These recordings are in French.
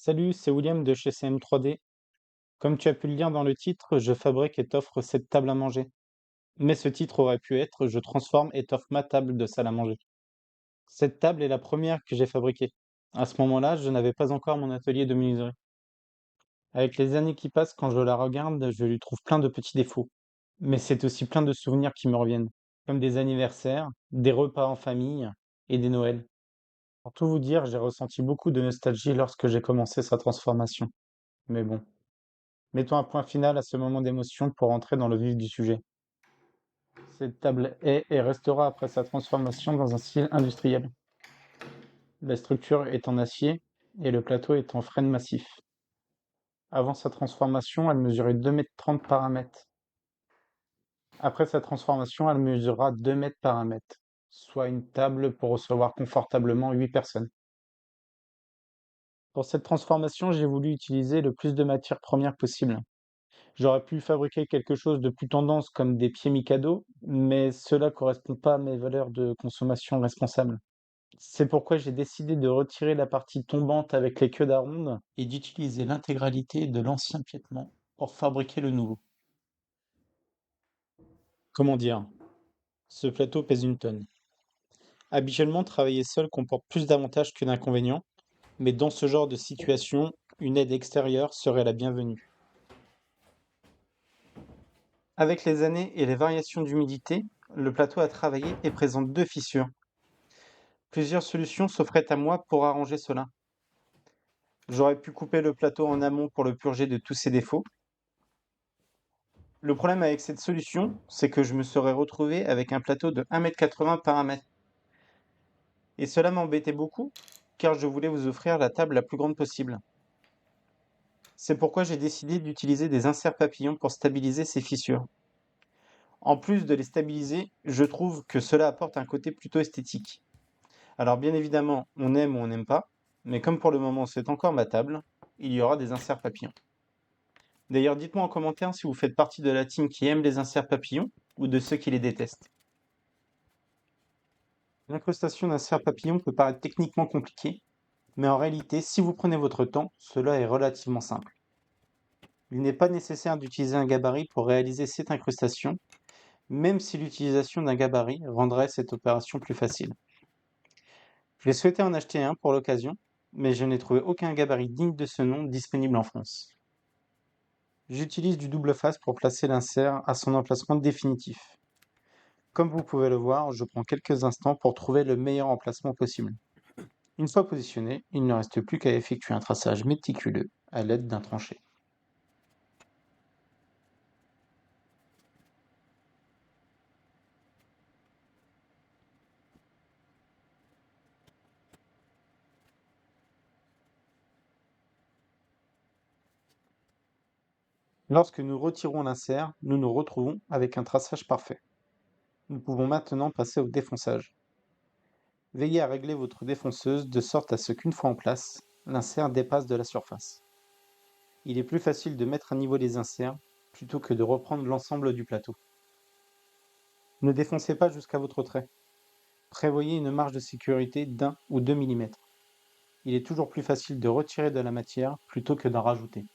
Salut, c'est William de chez CM3D. Comme tu as pu le lire dans le titre, je fabrique et t'offre cette table à manger. Mais ce titre aurait pu être je transforme et t'offre ma table de salle à manger. Cette table est la première que j'ai fabriquée. À ce moment-là, je n'avais pas encore mon atelier de menuiserie. Avec les années qui passent, quand je la regarde, je lui trouve plein de petits défauts. Mais c'est aussi plein de souvenirs qui me reviennent, comme des anniversaires, des repas en famille et des Noëls. Pour tout vous dire, j'ai ressenti beaucoup de nostalgie lorsque j'ai commencé sa transformation. Mais bon. Mettons un point final à ce moment d'émotion pour entrer dans le vif du sujet. Cette table est et restera après sa transformation dans un style industriel. La structure est en acier et le plateau est en frêne massif. Avant sa transformation, elle mesurait 2,30 m par 1 mètre. Après sa transformation, elle mesurera 2 mètres par 1 mètre, soit une table pour recevoir confortablement 8 personnes. Pour cette transformation, j'ai voulu utiliser le plus de matières premières possible. J'aurais pu fabriquer quelque chose de plus tendance comme des pieds Mikado, mais cela correspond pas à mes valeurs de consommation responsable. C'est pourquoi j'ai décidé de retirer la partie tombante avec les queues d'aronde et d'utiliser l'intégralité de l'ancien piétement pour fabriquer le nouveau. Comment dire? Ce plateau pèse une tonne. Habituellement, travailler seul comporte plus d'avantages que d'inconvénients, mais dans ce genre de situation, une aide extérieure serait la bienvenue. Avec les années et les variations d'humidité, le plateau à travailler et présente deux fissures. Plusieurs solutions s'offraient à moi pour arranger cela. J'aurais pu couper le plateau en amont pour le purger de tous ses défauts. Le problème avec cette solution, c'est que je me serais retrouvé avec un plateau de 1,80 m par 1 mètre. Et cela m'embêtait beaucoup, car je voulais vous offrir la table la plus grande possible. C'est pourquoi j'ai décidé d'utiliser des inserts papillons pour stabiliser ces fissures. En plus de les stabiliser, je trouve que cela apporte un côté plutôt esthétique. Alors bien évidemment, on aime ou on n'aime pas, mais comme pour le moment c'est encore ma table, il y aura des inserts papillons. D'ailleurs, dites-moi en commentaire si vous faites partie de la team qui aime les inserts papillons ou de ceux qui les détestent. L'incrustation d'inserts papillons peut paraître techniquement compliquée, mais en réalité, si vous prenez votre temps, cela est relativement simple. Il n'est pas nécessaire d'utiliser un gabarit pour réaliser cette incrustation, même si l'utilisation d'un gabarit rendrait cette opération plus facile. J'ai souhaité en acheter un pour l'occasion, mais je n'ai trouvé aucun gabarit digne de ce nom disponible en France. J'utilise du double face pour placer l'insert à son emplacement définitif. Comme vous pouvez le voir, je prends quelques instants pour trouver le meilleur emplacement possible. Une fois positionné, il ne reste plus qu'à effectuer un traçage méticuleux à l'aide d'un tranché. Lorsque nous retirons l'insert, nous nous retrouvons avec un traçage parfait. Nous pouvons maintenant passer au défonçage. Veillez à régler votre défonceuse de sorte à ce qu'une fois en place, l'insert dépasse de la surface. Il est plus facile de mettre à niveau les inserts plutôt que de reprendre l'ensemble du plateau. Ne défoncez pas jusqu'à votre trait. Prévoyez une marge de sécurité d'1 ou 2 mm. Il est toujours plus facile de retirer de la matière plutôt que d'en rajouter.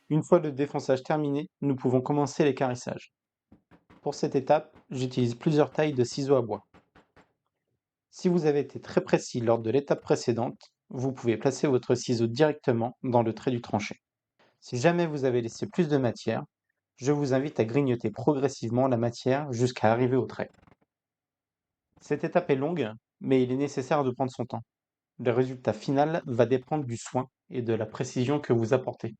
Une fois le défonçage terminé, nous pouvons commencer l'équarrissage. Pour cette étape, j'utilise plusieurs tailles de ciseaux à bois. Si vous avez été très précis lors de l'étape précédente, vous pouvez placer votre ciseau directement dans le trait du tranché. Si jamais vous avez laissé plus de matière, je vous invite à grignoter progressivement la matière jusqu'à arriver au trait. Cette étape est longue, mais il est nécessaire de prendre son temps. Le résultat final va dépendre du soin et de la précision que vous apportez.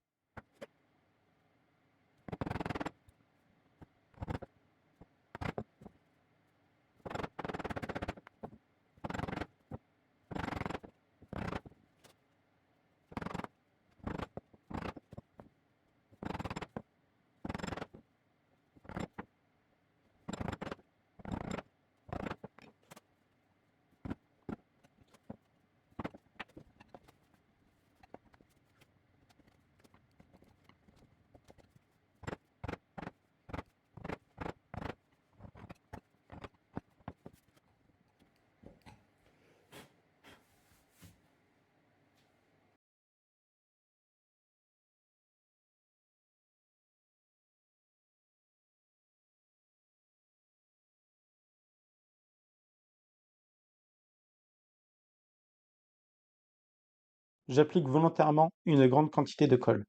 J'applique volontairement une grande quantité de colle.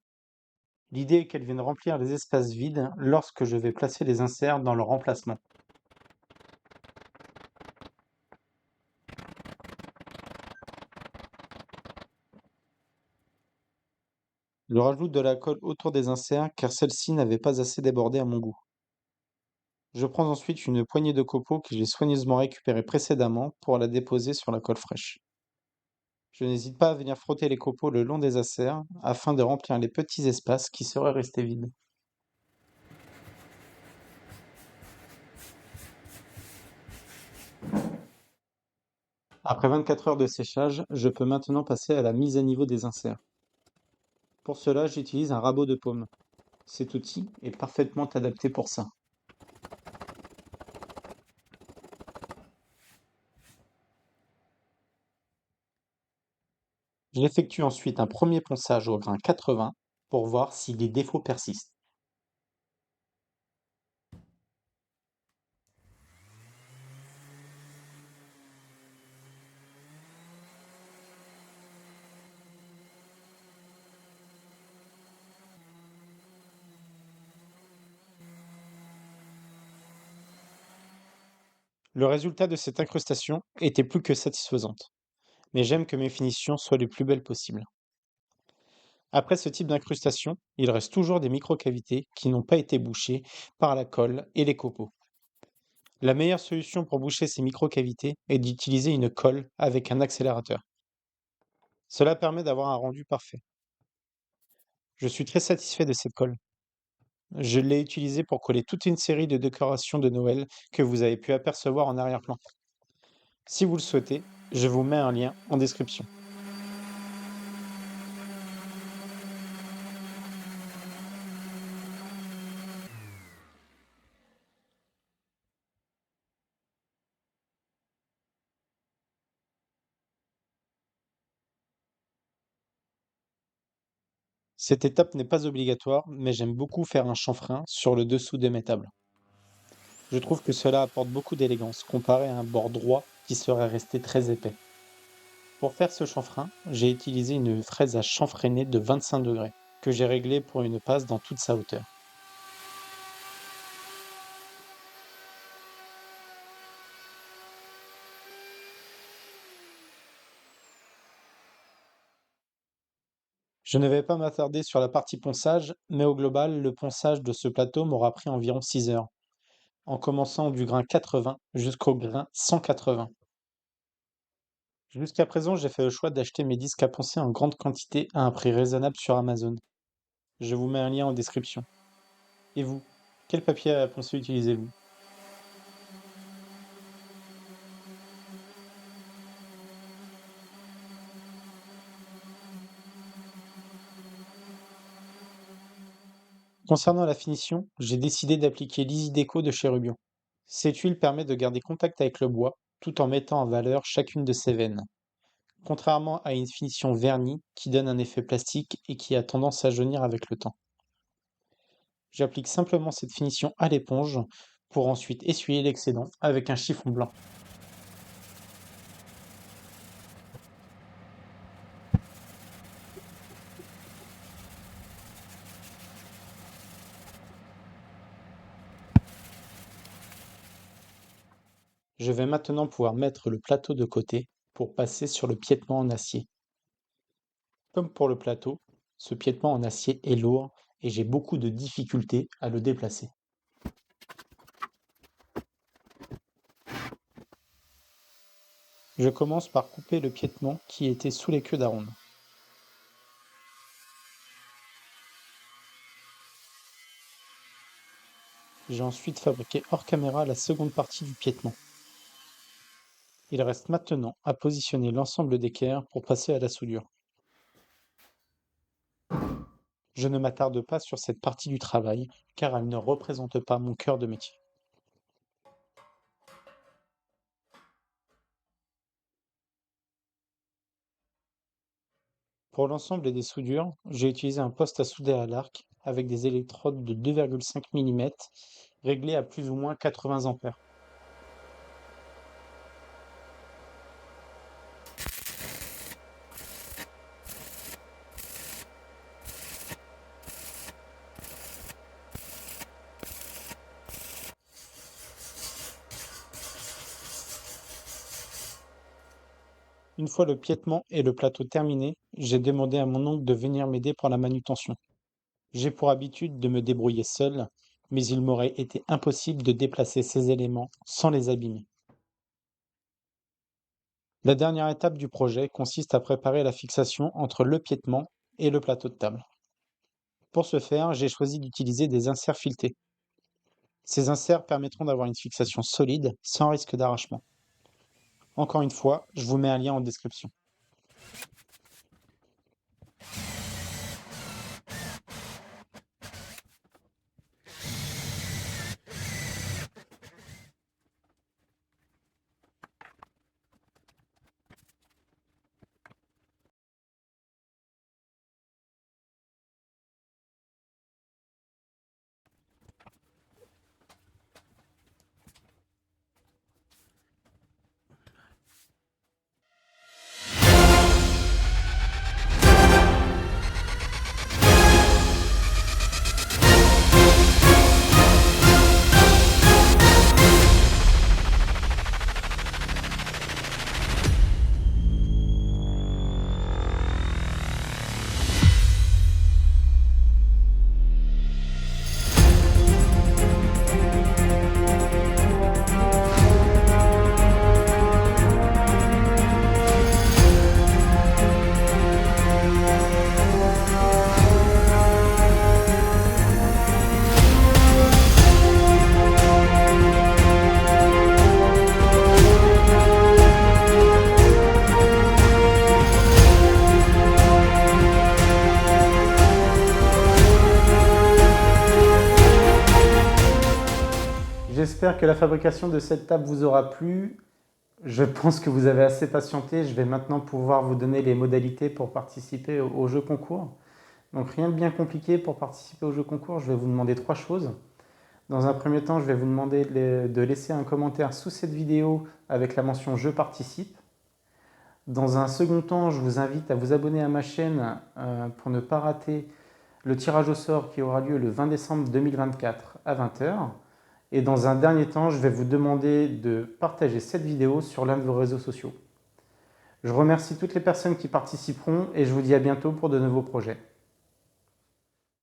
L'idée est qu'elle vienne remplir les espaces vides lorsque je vais placer les inserts dans leur emplacement. Je rajoute de la colle autour des inserts car celle-ci n'avait pas assez débordé à mon goût. Je prends ensuite une poignée de copeaux que j'ai soigneusement récupérée précédemment pour la déposer sur la colle fraîche. Je n'hésite pas à venir frotter les copeaux le long des inserts afin de remplir les petits espaces qui seraient restés vides. Après 24 heures de séchage, je peux maintenant passer à la mise à niveau des inserts. Pour cela, j'utilise un rabot de paume. Cet outil est parfaitement adapté pour ça. J'effectue ensuite un premier ponçage au grain 80 pour voir si les défauts persistent. Le résultat de cette incrustation était plus que satisfaisante, mais j'aime que mes finitions soient les plus belles possibles. Après ce type d'incrustation, il reste toujours des microcavités qui n'ont pas été bouchées par la colle et les copeaux. La meilleure solution pour boucher ces microcavités est d'utiliser une colle avec un accélérateur. Cela permet d'avoir un rendu parfait. Je suis très satisfait de cette colle. Je l'ai utilisée pour coller toute une série de décorations de Noël que vous avez pu apercevoir en arrière-plan. Si vous le souhaitez, je vous mets un lien en description. Cette étape n'est pas obligatoire, mais j'aime beaucoup faire un chanfrein sur le dessous de mes tables. Je trouve que cela apporte beaucoup d'élégance comparé à un bord droit qui serait resté très épais. Pour faire ce chanfrein, j'ai utilisé une fraise à chanfreiner de 25 degrés, que j'ai réglée pour une passe dans toute sa hauteur. Je ne vais pas m'attarder sur la partie ponçage, mais au global, le ponçage de ce plateau m'aura pris environ 6 heures, en commençant du grain 80 jusqu'au grain 180. Jusqu'à présent, j'ai fait le choix d'acheter mes disques à poncer en grande quantité à un prix raisonnable sur Amazon. Je vous mets un lien en description. Et vous, quel papier à poncer utilisez-vous? Concernant la finition, j'ai décidé d'appliquer l'Easy Deco de chez Rubion. Cette huile permet de garder contact avec le bois tout en mettant en valeur chacune de ses veines, contrairement à une finition vernie qui donne un effet plastique et qui a tendance à jaunir avec le temps. J'applique simplement cette finition à l'éponge pour ensuite essuyer l'excédent avec un chiffon blanc. Je vais maintenant pouvoir mettre le plateau de côté pour passer sur le piétement en acier. Comme pour le plateau, ce piétement en acier est lourd et j'ai beaucoup de difficultés à le déplacer. Je commence par couper le piétement qui était sous les queues d'aronde. J'ai ensuite fabriqué hors caméra la seconde partie du piétement. Il reste maintenant à positionner l'ensemble d'équerres pour passer à la soudure. Je ne m'attarde pas sur cette partie du travail car elle ne représente pas mon cœur de métier. Pour l'ensemble des soudures, j'ai utilisé un poste à souder à l'arc avec des électrodes de 2,5 mm réglées à plus ou moins 80 ampères. Une fois le piétement et le plateau terminés, j'ai demandé à mon oncle de venir m'aider pour la manutention. J'ai pour habitude de me débrouiller seul, mais il m'aurait été impossible de déplacer ces éléments sans les abîmer. La dernière étape du projet consiste à préparer la fixation entre le piétement et le plateau de table. Pour ce faire, j'ai choisi d'utiliser des inserts filetés. Ces inserts permettront d'avoir une fixation solide sans risque d'arrachement. Encore une fois, je vous mets un lien en description. J'espère que la fabrication de cette table vous aura plu. Je pense que vous avez assez patienté. Je vais maintenant pouvoir vous donner les modalités pour participer au jeu concours. Donc rien de bien compliqué pour participer au jeu concours. Je vais vous demander 3 choses. Dans un premier temps, je vais vous demander de laisser un commentaire sous cette vidéo avec la mention « Je participe ». Dans un second temps, je vous invite à vous abonner à ma chaîne pour ne pas rater le tirage au sort qui aura lieu le 20 décembre 2024 à 20 h. Et dans un dernier temps, je vais vous demander de partager cette vidéo sur l'un de vos réseaux sociaux. Je remercie toutes les personnes qui participeront et je vous dis à bientôt pour de nouveaux projets.